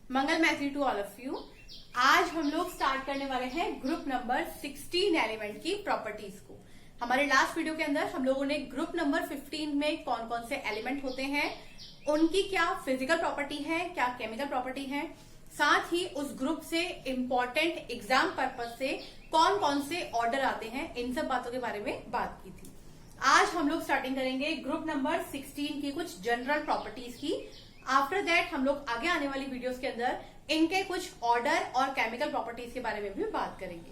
मंगल मैत्री to all of you. आज हम लोग स्टार्ट करने वाले हैं ग्रुप नंबर 16 एलिमेंट की प्रॉपर्टीज को। हमारे लास्ट वीडियो के अंदर हम लोगों ने ग्रुप नंबर 15 में कौन कौन से एलिमेंट होते हैं, उनकी क्या फिजिकल प्रॉपर्टी है, क्या केमिकल प्रॉपर्टी है, साथ ही उस ग्रुप से इंपॉर्टेंट एग्जाम पर्पज से कौन कौन से ऑर्डर आते हैं, इन सब बातों के बारे में बात की थी। आज हम लोग स्टार्टिंग करेंगे ग्रुप नंबर 16 की कुछ जनरल प्रॉपर्टीज की। आफ्टर दैट हम लोग आगे आने वाली वीडियोस के अंदर इनके कुछ ऑर्डर और केमिकल प्रॉपर्टीज के बारे में भी बात करेंगे।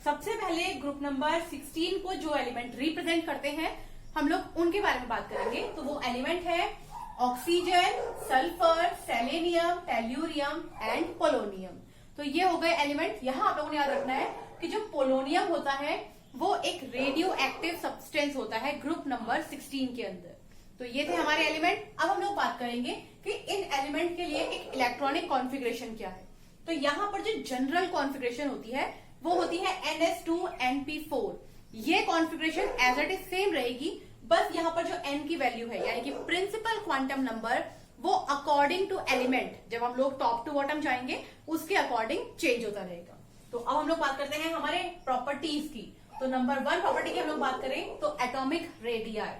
सबसे पहले ग्रुप नंबर 16 को जो एलिमेंट रिप्रेजेंट करते हैं हम लोग उनके बारे में बात करेंगे। तो वो एलिमेंट है oxygen, sulphur, selenium, tellurium and polonium. तो ये हो गए एलिमेंट। यहाँ आप लोगों ने याद रखना है कि जो पोलोनियम होता है वो एक रेडियो एक्टिव सब्सटेंस होता है ग्रुप नंबर 16 के अंदर। तो ये थे हमारे एलिमेंट। अब हम लोग बात करेंगे कि इन एलिमेंट के लिए एक इलेक्ट्रॉनिक कॉन्फ़िगरेशन क्या है। तो यहाँ पर जो जनरल कॉन्फ़िगरेशन होती है वो होती है NS2NP4। ये configuration as it is same रहेगी, बस यहाँ पर जो n की वैल्यू है यानी कि प्रिंसिपल क्वांटम नंबर वो अकॉर्डिंग टू एलिमेंट, जब हम लोग टॉप टू बॉटम जाएंगे उसके अकॉर्डिंग चेंज होता रहेगा। तो अब हम लोग बात करते हैं हमारे प्रॉपर्टीज की। तो नंबर 1 प्रॉपर्टी की हम लोग बात करें तो एटॉमिक रेडियाई।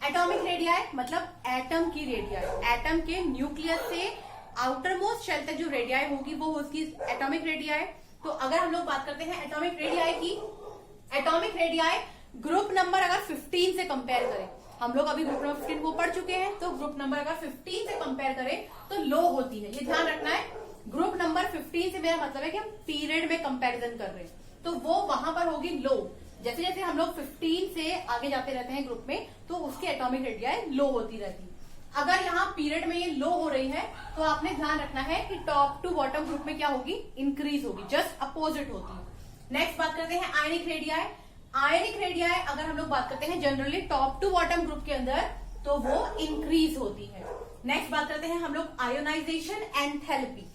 एटॉमिक रेडियाई मतलब एटम की रेडियाई। एटम के न्यूक्लियस से आउटर मोस्ट शेल तक जो रेडियाई होगी वो उसकी एटॉमिक रेडियाई। तो अगर हम लोग बात करते हैं एटॉमिक रेडियाई की, एटॉमिक रेडियाई ग्रुप नंबर अगर 15 से कंपेयर करें, हम लोग अभी ग्रुप नंबर 15 को पढ़ चुके हैं, तो ग्रुप नंबर अगर 15 से कंपेयर करें तो लो होती है। ये ध्यान रखना है। ग्रुप नंबर 15 से मेरा मतलब है कि हम पीरियड में कंपेरिजन कर रहे हैं, तो वो वहां पर होगी लो। जैसे जैसे हम लोग 15 से आगे जाते रहते हैं ग्रुप में तो उसकी एटॉमिक रेडियाई लो होती रहती है। अगर यहाँ पीरियड में ये लो हो रही है तो आपने ध्यान रखना है कि टॉप टू बॉटम ग्रुप में क्या होगी, इंक्रीज होगी, जस्ट अपोजिट होती है। नेक्स्ट बात करते हैं आयनिक रेडियाई। आयनिक रेडियाई अगर हम लोग बात करते हैं generally top to bottom group के अंदर तो वो इंक्रीज होती है। नेक्स्ट बात करते हैं हम लोग आयोनाइजेशन एंथैल्पी।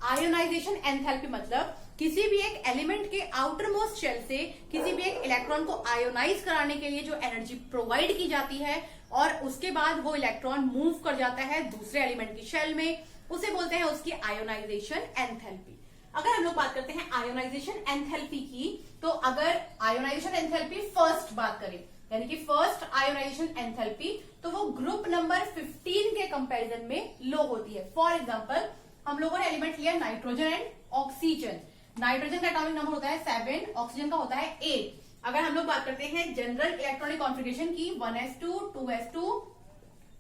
आयोनाइजेशन एंथैल्पी मतलब किसी भी एक एलिमेंट के आउटर मोस्ट शेल से किसी भी एक इलेक्ट्रॉन को आयोनाइज कराने के लिए जो एनर्जी प्रोवाइड की जाती है और उसके बाद वो इलेक्ट्रॉन मूव कर जाता है दूसरे एलिमेंट की शेल में, उसे बोलते हैं उसकी आयोनाइजेशन एंथैल्पी। अगर हम लोग बात करते हैं आयोनाइजेशन एंथैल्पी की, तो अगर आयोनाइजेशन एंथैल्पी फर्स्ट बात करें यानी कि फर्स्ट आयोनाइजेशन एंथैल्पी, तो वो ग्रुप नंबर 15 के कंपैरिजन में लो होती है। फॉर एग्जांपल हम लोगों ने एलिमेंट लिया नाइट्रोजन एंड ऑक्सीजन। नाइट्रोजन का एटॉमिक नंबर होता है 7, ऑक्सीजन का होता है 8। अगर हम लोग बात करते हैं जनरल इलेक्ट्रॉनिक कॉन्फ़िगरेशन की 1s2, 2s2,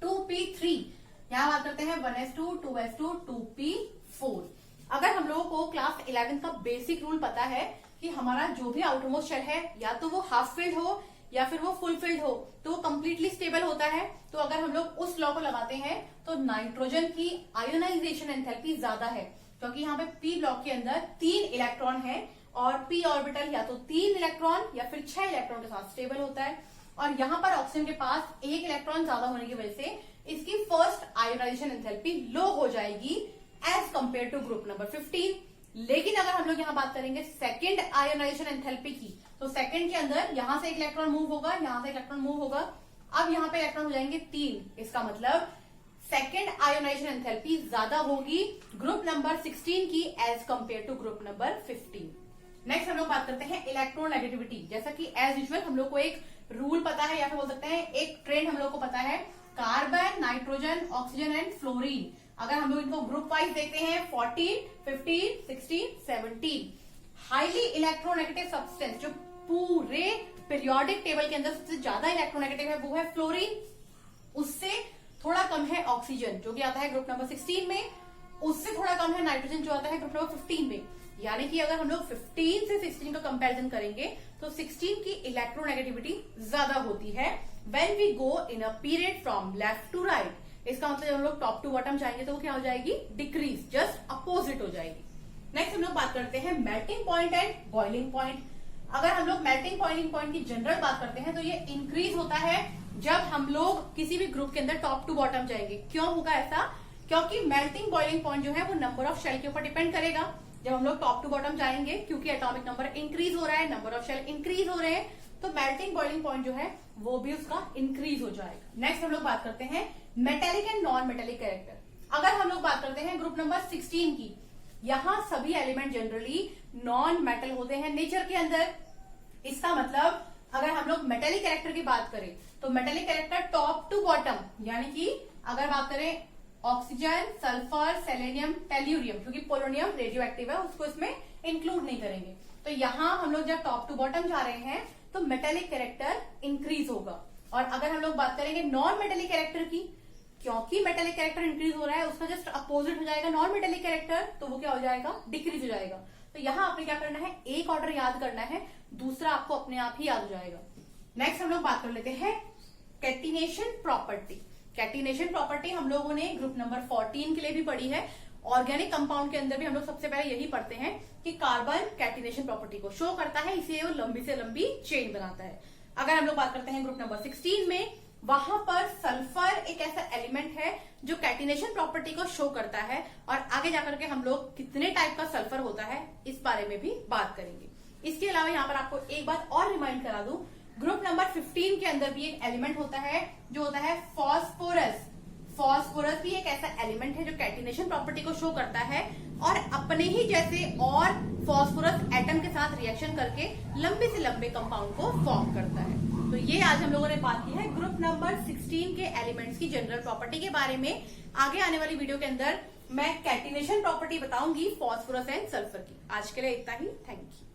2p3, यहां बात करते हैं 1s2, 2s2, 2p4। अगर हम लोगों को क्लास 11 का बेसिक रूल पता है कि हमारा जो भी आउटरमोस्ट शेल है या तो वो हाफ फिल्ड हो या फिर वो फुल फिल्ड हो तो वो कंप्लीटली स्टेबल होता है। तो अगर हम लोग उस लॉ को लगाते हैं तो नाइट्रोजन की आयोनाइजेशन एंथैल्पी ज्यादा है, क्योंकि यहाँ पे पी ब्लॉक के अंदर 3 इलेक्ट्रॉन है और पी ऑर्बिटल या तो 3 इलेक्ट्रॉन या फिर 6 इलेक्ट्रॉन के साथ स्टेबल होता है। और यहाँ पर ऑक्सीजन के पास 1 इलेक्ट्रॉन ज्यादा होने की वजह से इसकी फर्स्ट आयोनाइजेशन एंथैल्पी लो हो जाएगी as compare to group number 15। लेकिन अगर हम लोग यहाँ बात करेंगे सेकेंड आयोनाइजेशन एंथैल्पी की, तो सेकेंड के अंदर यहां से एक इलेक्ट्रॉन मूव होगा, यहां से इलेक्ट्रॉन मूव होगा, अब यहाँ पे इलेक्ट्रॉन हो जाएंगे 3। इसका मतलब सेकेंड आयोनाइजेशन एंथैल्पी ज्यादा होगी ग्रुप नंबर 16 की as compare to group number 15। Next हम लोग बात करते हैं इलेक्ट्रोनेगेटिविटी। जैसा कि एज यूजुअल हम लोग को एक रूल पता है या फिर बोल सकते हैं एक ट्रेंड हम लोग को पता है, carbon, nitrogen, oxygen and fluorine. अगर हम लोग इनको ग्रुप वाइज देखते हैं 14, 15, 16, 17 हाईली इलेक्ट्रोनेगेटिव सब्सटेंस जो पूरे पीरियोडिक टेबल के अंदर सबसे ज्यादा इलेक्ट्रोनेगेटिव है वो है फ्लोरीन। उससे थोड़ा कम है ऑक्सीजन जो कि आता है ग्रुप नंबर 16 में। उससे थोड़ा कम है नाइट्रोजन जो आता है ग्रुप नंबर 15 में। यानी कि अगर हम लोग 15 से 16 का कंपैरिजन करेंगे तो 16 की इलेक्ट्रोनेगेटिविटी ज्यादा होती है when we go in a period from left to right. इसका मतलब जब हम लोग टॉप टू बॉटम जाएंगे तो वो क्या हो जाएगी, डिक्रीज, जस्ट अपोजिट हो जाएगी। नेक्स्ट हम लोग बात करते हैं melting point and boiling point. अगर हम लोग मेल्टिंग बॉइलिंग पॉइंट की जनरल बात करते हैं तो ये इंक्रीज होता है जब हम लोग किसी भी ग्रुप के अंदर टॉप टू बॉटम जाएंगे। क्यों होगा ऐसा, क्योंकि मेल्टिंग बॉइलिंग पॉइंट जो है वो नंबर ऑफ शेल के ऊपर डिपेंड करेगा जब हम लोग टॉप टू बॉटम जाएंगे, क्योंकि एटॉमिक नंबर इंक्रीज हो रहा है, नंबर ऑफ शेल इंक्रीज हो रहे हैं, तो मेल्टिंग बॉइलिंग पॉइंट जो है वो भी उसका इंक्रीज हो जाएगा। नेक्स्ट हम लोग बात करते हैं metallic and non metallic character. अगर हम लोग बात करते हैं ग्रुप नंबर 16 की, यहाँ सभी एलिमेंट जनरली नॉन मेटल होते हैं नेचर के अंदर। इसका मतलब अगर हम लोग मेटेलिक कैरेक्टर की बात करें तो metallic character top to bottom, यानी कि अगर बात करें ऑक्सीजन, सल्फर, सेलेनियम, टेल्यूरियम, क्योंकि पोलोनियम रेडियो एक्टिव है उसको इसमें इंक्लूड नहीं करेंगे, तो यहाँ हम लोग जब टॉप टू बॉटम जा रहे हैं तो मेटेलिक कैरेक्टर इंक्रीज होगा। और अगर हम लोग बात करेंगे नॉन मेटेलिक कैरेक्टर की, क्योंकि मेटेलिक कैरेक्टर इंक्रीज हो रहा है उसका जस्ट अपोजिट हो जाएगा नॉन मेटेलिक कैरेक्टर, तो वो क्या हो जाएगा, डिक्रीज हो जाएगा। तो यहाँ आपने क्या करना है, एक ऑर्डर याद करना है, दूसरा आपको अपने आप ही याद हो जाएगा। नेक्स्ट हम लोग बात कर लेते हैं कैटिनेशन प्रॉपर्टी। कैटिनेशन प्रॉपर्टी हम लोगों ने ग्रुप नंबर 14 के लिए भी पढ़ी है। ऑर्गेनिक कंपाउंड के अंदर भी हम लोग सबसे पहले यही पढ़ते हैं कि कार्बन कैटिनेशन प्रॉपर्टी को शो करता है, इसलिए वो लंबी से लंबी चेन बनाता है। अगर हम लोग बात करते हैं ग्रुप नंबर 16 में, वहां पर सल्फर एक ऐसा एलिमेंट है जो कैटिनेशन प्रॉपर्टी को शो करता है, और आगे जाकर के हम लोग कितने टाइप का सल्फर होता है इस बारे में भी बात करेंगे। इसके अलावा यहाँ पर आपको एक बात और रिमाइंड करा दूं, ग्रुप नंबर 15 के अंदर भी एक एलिमेंट होता है जो होता है फॉस्फोरस। फॉस्फोरस भी एक ऐसा एलिमेंट है जो कैटिनेशन प्रॉपर्टी को शो करता है और अपने ही जैसे और फॉस्फोरस एटम के साथ रिएक्शन करके लंबे से लंबे कंपाउंड को फॉर्म करता है। तो ये आज हम लोगों ने बात की है ग्रुप नंबर 16 के एलिमेंट्स की जनरल प्रॉपर्टी के बारे में। आगे आने वाली वीडियो के अंदर मैं कैटिनेशन प्रॉपर्टी बताऊंगी फॉस्फोरस एंड सल्फर की। आज के लिए इतना ही, थैंक यू।